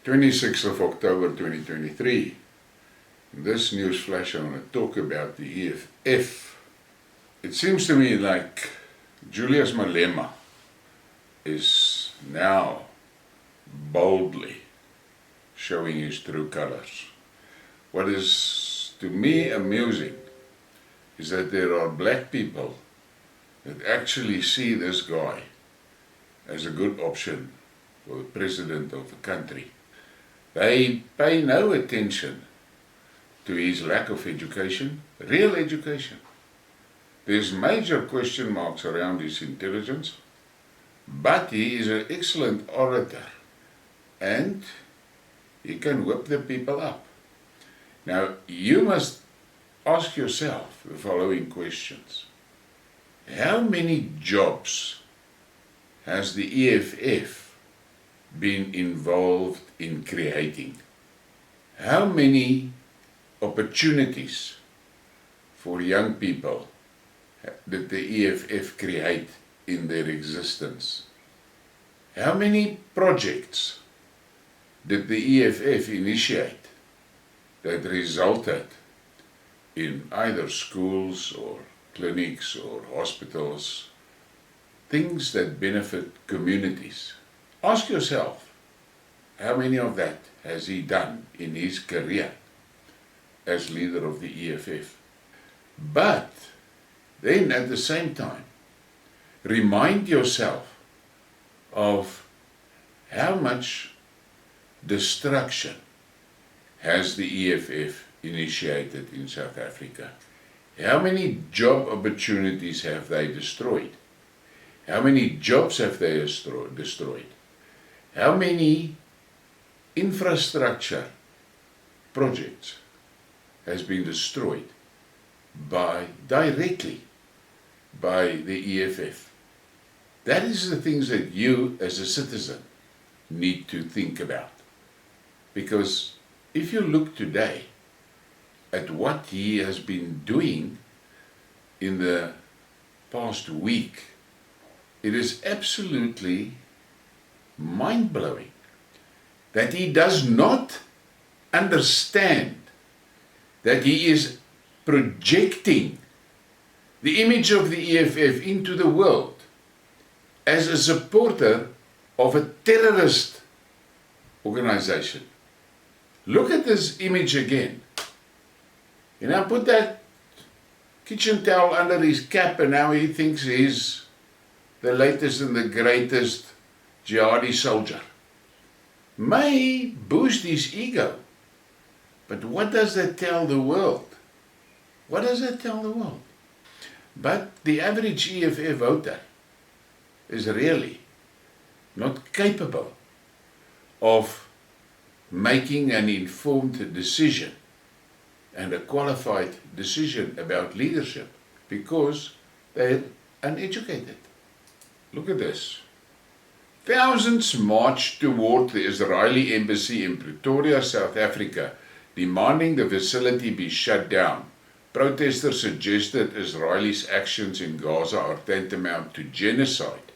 26th of October 2023. In this news flash I want to talk about the EFF. It seems to me like Julius Malema is now boldly showing his true colors. What is to me amusing is that there are black people that actually see this guy as a good option for the president of the country. They pay no attention to his lack of education, real education. There's major question marks around his intelligence, but he is an excellent orator and he can whip the people up. Now, you must ask yourself the following questions. How many jobs has the EFF been involved in creating? How many opportunities for young people did the EFF create in their existence? How many projects did the EFF initiate that resulted in either schools or clinics or hospitals, things that benefit communities? Ask yourself, how many of that has he done in his career as leader of the EFF? But then at the same time, remind yourself of how much destruction has the EFF initiated in South Africa. How many job opportunities have they destroyed? How many jobs have they destroyed? How many infrastructure projects has been destroyed directly by the EFF? That is the things that you as a citizen need to think about. Because if you look today at what he has been doing in the past week, it is absolutely mind-blowing that he does not understand that he is projecting the image of the EFF into the world as a supporter of a terrorist organization. Look at this image again. You know, put that kitchen towel under his cap and now he thinks he's the latest and the greatest jihadi soldier. May boost his ego, but what does that tell the world? What does that tell the world? But the average EFF voter is really not capable of making an informed decision and a qualified decision about leadership because they're uneducated. Look at this. Thousands marched toward the Israeli embassy in Pretoria, South Africa, demanding the facility be shut down. Protesters suggested Israelis' actions in Gaza are tantamount to genocide.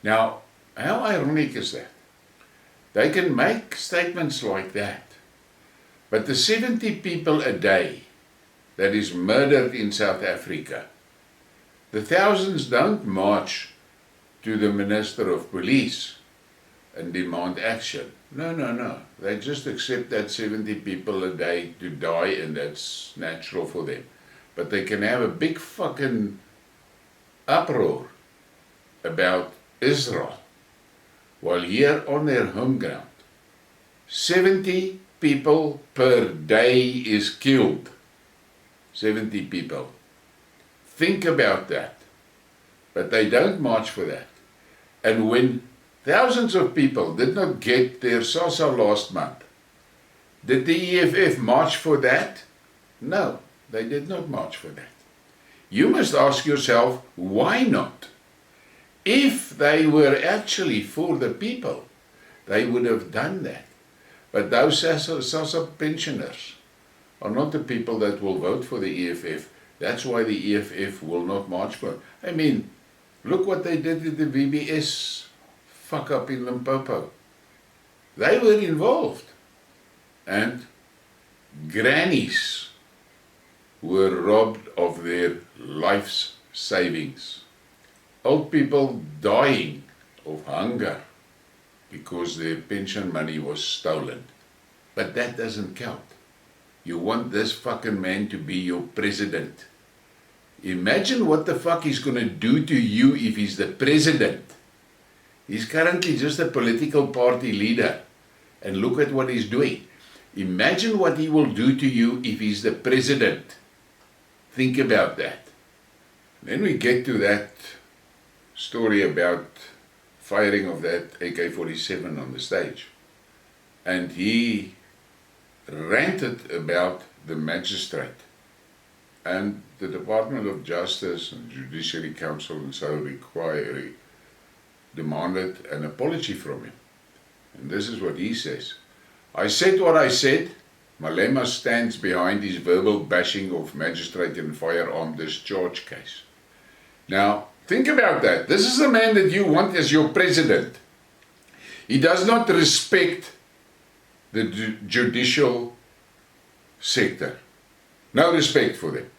Now, how ironic is that? They can make statements like that, but the 70 people a day that is murdered in South Africa, the thousands don't march to the Minister of Police and demand action. No. They just accept that 70 people a day to die and that's natural for them. But they can have a big fucking uproar about Israel while here on their home ground, 70 people per day is killed. 70 people. Think about that. But they don't march for that. And when thousands of people did not get their SASA last month, did the EFF march for that? No, they did not march for that. You must ask yourself, why not? If they were actually for the people, they would have done that. But those SASA pensioners are not the people that will vote for the EFF. That's why the EFF will not march for it. I mean, look what they did with the VBS fuck up in Limpopo. They were involved. And grannies were robbed of their life's savings. Old people dying of hunger because their pension money was stolen. But that doesn't count. You want this fucking man to be your president. Imagine what the fuck he's gonna do to you if he's the president. He's currently just a political party leader. And look at what he's doing. Imagine what he will do to you if he's the president. Think about that. Then we get to that story about firing of that AK-47 on the stage. And he ranted about the magistrate. And the Department of Justice and Judiciary Council and so demanded an apology from him. And this is what he says. I said what I said. Malema stands behind his verbal bashing of magistrate and firearm discharge case. Now, think about that. This is the man that you want as your president. He does not respect the judicial sector. No respect for them.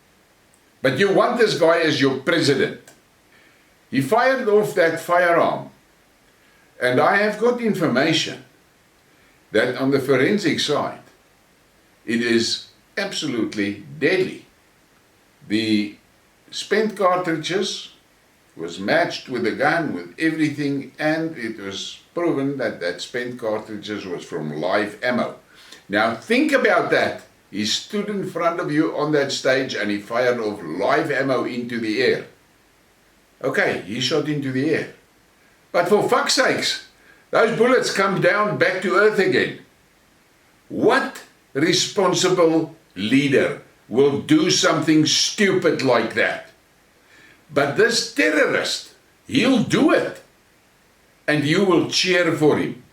But you want this guy as your president. He fired off that firearm. And I have got information that on the forensic side, it is absolutely deadly. The spent cartridges was matched with the gun, with everything, and it was proven that that spent cartridges was from live ammo. Now think about that. He stood in front of you on that stage and he fired off live ammo into the air. Okay, he shot into the air. But for fuck's sakes, those bullets come down back to earth again. What responsible leader will do something stupid like that? But this terrorist, he'll do it. And you will cheer for him.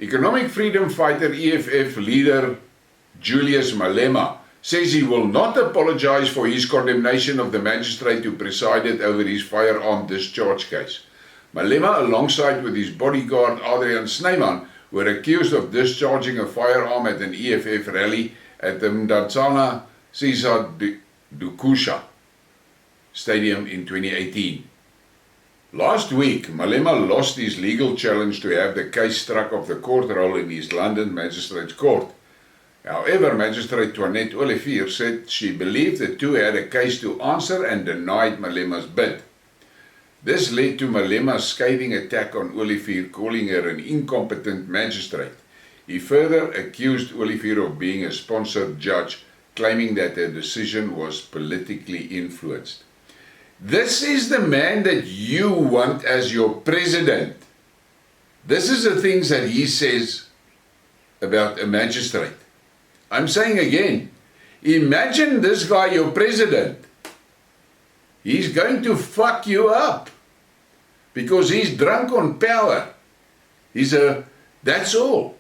Economic freedom fighter EFF leader Julius Malema says he will not apologize for his condemnation of the magistrate who presided over his firearm discharge case. Malema, alongside with his bodyguard Adrian Snyman, were accused of discharging a firearm at an EFF rally at the Mdantsana Cesar Dukusha Stadium in 2018. Last week, Malema lost his legal challenge to have the case struck off the court roll in his London Magistrates Court. However, Magistrate Toinette Olivier said she believed the two had a case to answer and denied Malema's bid. This led to Malema's scathing attack on Olivier, calling her an incompetent magistrate. He further accused Olivier of being a sponsored judge, claiming that her decision was politically influenced. This is the man that you want as your president. This is the things that he says about a magistrate. I'm saying again, imagine this guy your president. He's going to fuck you up because he's drunk on power. That's all.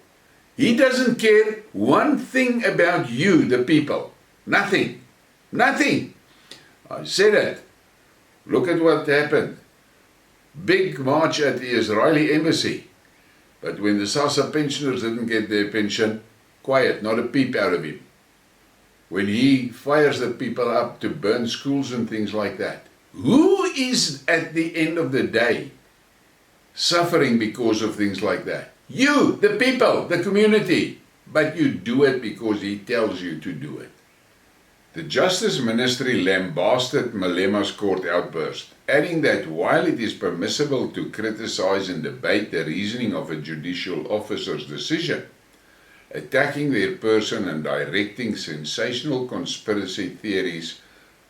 He doesn't care one thing about you, the people. Nothing. Nothing. I said it. Look at what happened. Big march at the Israeli embassy. But when the SASSA pensioners didn't get their pension, quiet, not a peep out of him. When he fires the people up to burn schools and things like that, who is at the end of the day suffering because of things like that? You, the people, the community. But you do it because he tells you to do it. The Justice Ministry lambasted Malema's court outburst, adding that while it is permissible to criticize and debate the reasoning of a judicial officer's decision, attacking their person and directing sensational conspiracy theories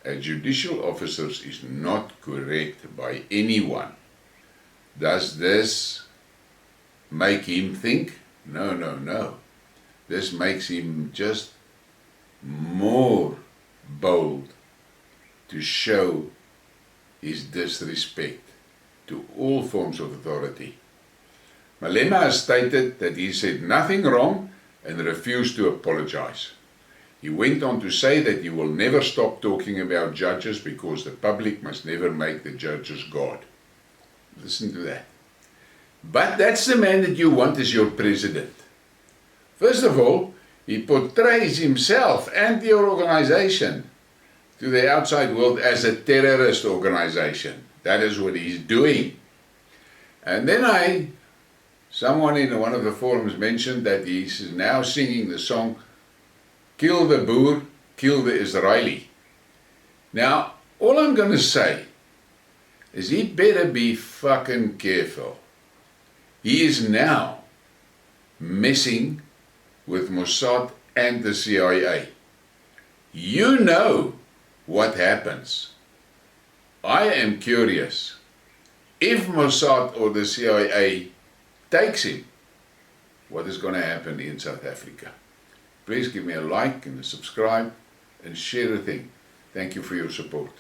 at judicial officers is not correct by anyone. Does this make him think? No, no, no. This makes him just more bold to show his disrespect to all forms of authority. Malema has stated that he said nothing wrong and refused to apologize. He went on to say that he will never stop talking about judges because the public must never make the judges God. Listen to that. But that's the man that you want as your president. First of all, he portrays himself and your organization to the outside world as a terrorist organization. That is what he's doing. And then someone in one of the forums mentioned that he's now singing the song, "Kill the Boer, kill the Israeli." Now, all I'm going to say is he better be fucking careful. He is now messing with Mossad and the CIA. You know what happens. I am curious. If Mossad or the CIA takes him, what is going to happen in South Africa? Please give me a like and a subscribe and share the thing. Thank you for your support.